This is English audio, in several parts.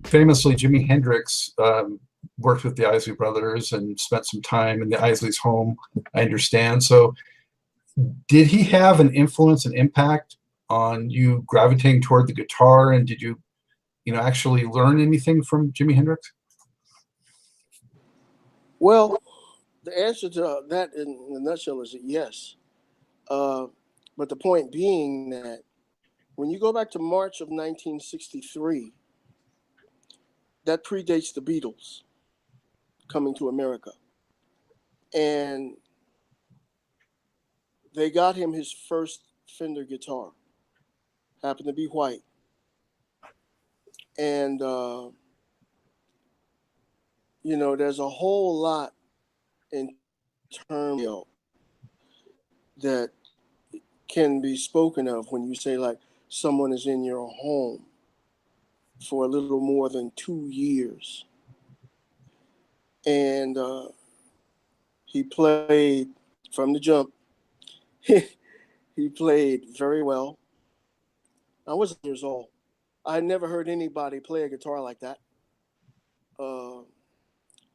famously, Jimi Hendrix worked with the Isley Brothers and spent some time in the Isley's home, I understand. So did he have an influence and impact on you gravitating toward the guitar? And did you, actually learn anything from Jimi Hendrix? Well, the answer to that in a nutshell is yes. But the point being that when you go back to March of 1963, that predates the Beatles coming to America. And they got him his first Fender guitar, happened to be white. And, there's a whole lot in terms that can be spoken of when you say, like, someone is in your home for a little more than 2 years. And he played from the jump. He played very well. I was years old. I had never heard anybody play a guitar like that.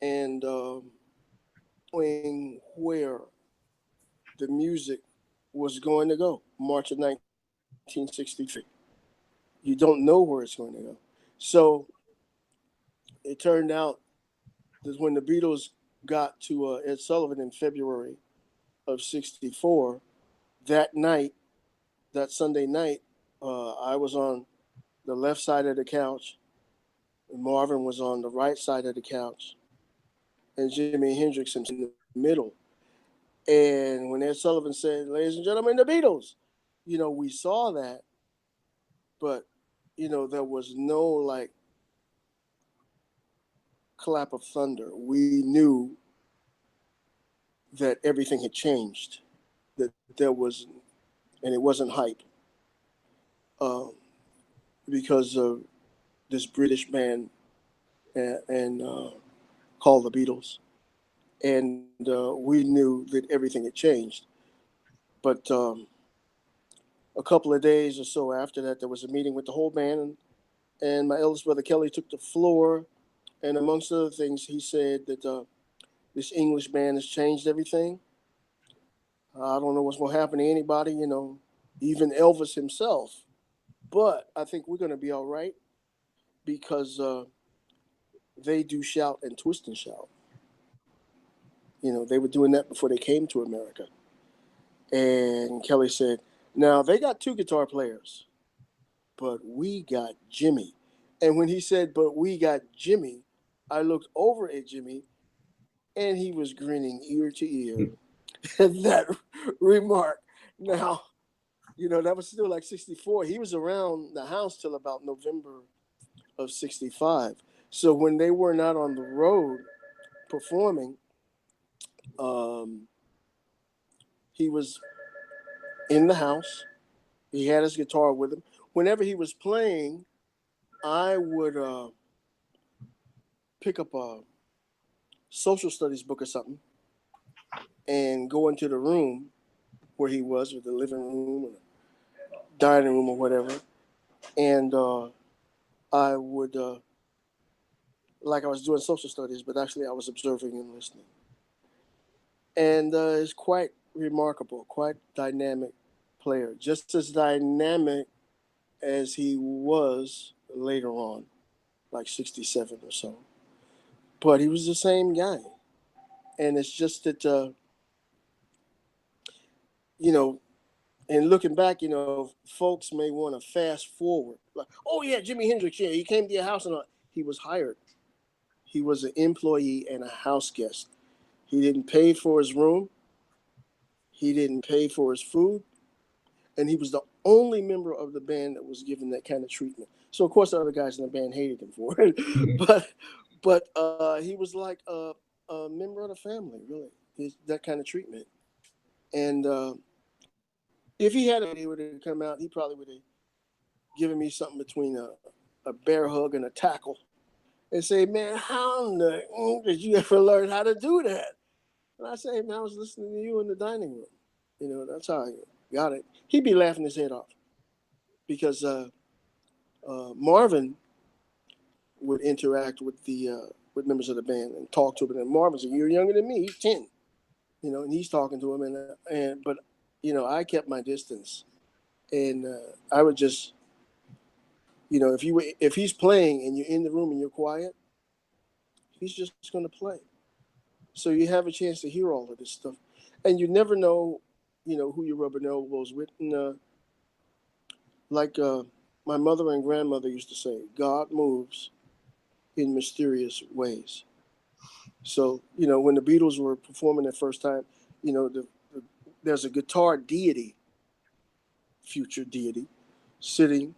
And knowing where the music was going to go, March of 1963. You don't know where it's going to go. So it turned out that when the Beatles got to Ed Sullivan in February of 64, that night, that Sunday night, I was on the left side of the couch, and Marvin was on the right side of the couch, and Jimi Hendrix in the middle. And when Ed Sullivan said, "Ladies and gentlemen, the Beatles," we saw that, but, there was no, like, clap of thunder. We knew that everything had changed, that there was, and it wasn't hype, because of this British band and called the Beatles. And we knew that everything had changed. But a couple of days or so after that, there was a meeting with the whole band, and my eldest brother Kelly took the floor, and amongst other things, he said that this English band has changed everything. I don't know what's going to happen to anybody, even Elvis himself. But I think we're going to be all right because they do shout and twist and shout. They were doing that before they came to America. And Kelly said, now they got 2 guitar players, but we got Jimmy. And when he said, but we got Jimmy, I looked over at Jimmy and he was grinning ear to ear at that remark. Now, that was still like 64. He was around the house till about November of 65. So when they were not on the road performing, he was in the house. He had his guitar with him. Whenever he was playing, I would pick up a social studies book or something and go into the room where he was, with the living room or dining room or whatever. And I would, like I was doing social studies, but actually I was observing and listening. And it's quite remarkable, quite dynamic player, just as dynamic as he was later on, like 67 or so. But he was the same guy. And it's just that, and looking back, folks may want to fast forward. Like, oh, yeah, Jimi Hendrix, yeah, he came to your house and he was hired. He was an employee and a house guest. He didn't pay for his room. He didn't pay for his food. And he was the only member of the band that was given that kind of treatment. So, of course, the other guys in the band hated him for it. But he was like a member of the family, really, that kind of treatment. And if he would have come out, he probably would have given me something between a bear hug and a tackle and say, man, how in the did you ever learn how to do that? And I say, man, I was listening to you in the dining room. That's how I got it. He'd be laughing his head off because Marvin would interact with with members of the band and talk to them. And Marvin said, "You're younger than me. He's 10, and he's talking to him, but I kept my distance, and I would just, if he's playing and you're in the room and you're quiet, he's just going to play. So you have a chance to hear all of this stuff, and you never know, who you're rubbing elbows with. And like my mother and grandmother used to say, God moves in mysterious ways. So, when the Beatles were performing their first time, there's a guitar deity, future deity, sitting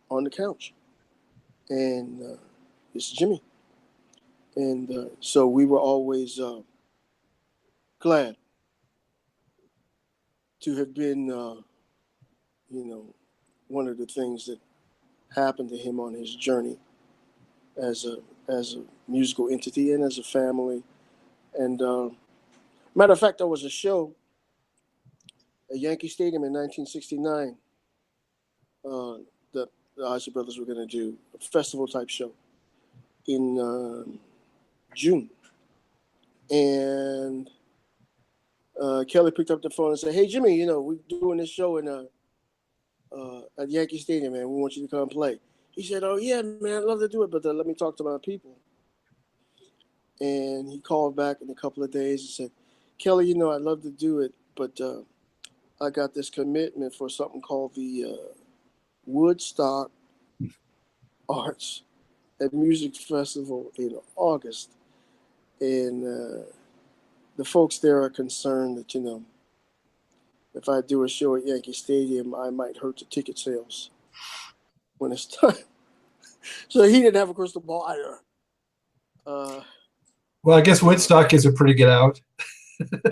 on the couch. And it's Jimmy. And so we were always glad to have been, one of the things that happened to him on his journey as a musical entity and as a family. And matter of fact, there was a show at Yankee Stadium in 1969 that the Isley Brothers were going to do, a festival type show in June. And Kelly picked up the phone and said, "Hey, Jimmy, we're doing this show at Yankee Stadium, man. We want you to come play." He said, "Oh, yeah, man, I'd love to do it, but let me talk to my people." And he called back in a couple of days and said, "Kelly, I'd love to do it, but I got this commitment for something called the Woodstock Arts and Music Festival in August. And the folks there are concerned that, if I do a show at Yankee Stadium, I might hurt the ticket sales when it's time." So he didn't have a crystal ball either. Well, I guess Woodstock is a pretty get out.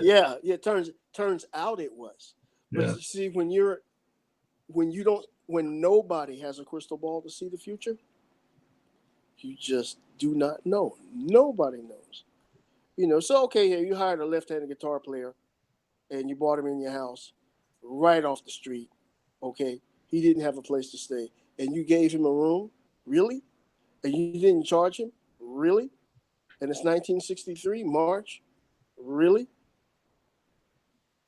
Yeah. Turns out it was. But Yeah. you see, when nobody has a crystal ball to see the future, you just do not know. Nobody knows. So okay, yeah, you hired a left-handed guitar player and you brought him in your house right off the street. Okay. He didn't have a place to stay. And you gave him a room? Really? And you didn't charge him? Really? And it's 1963, March? Really?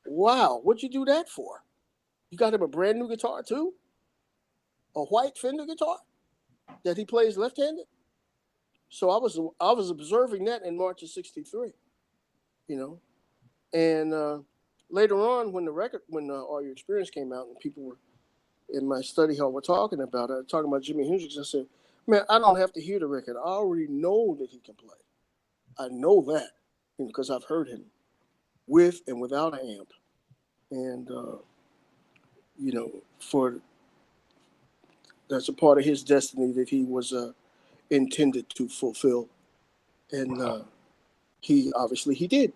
Wow, what'd you do that for? You got him a brand new guitar too? A white Fender guitar that he plays left-handed? So I was observing that in March of '63, and later on when All Your Experience came out and people were in my study hall were talking about Jimi Hendrix, I said, "Man, I don't have to hear the record. I already know that he can play. I know that because I've heard him with and without an amp, and that's a part of his destiny that he was intended to fulfill, and he did.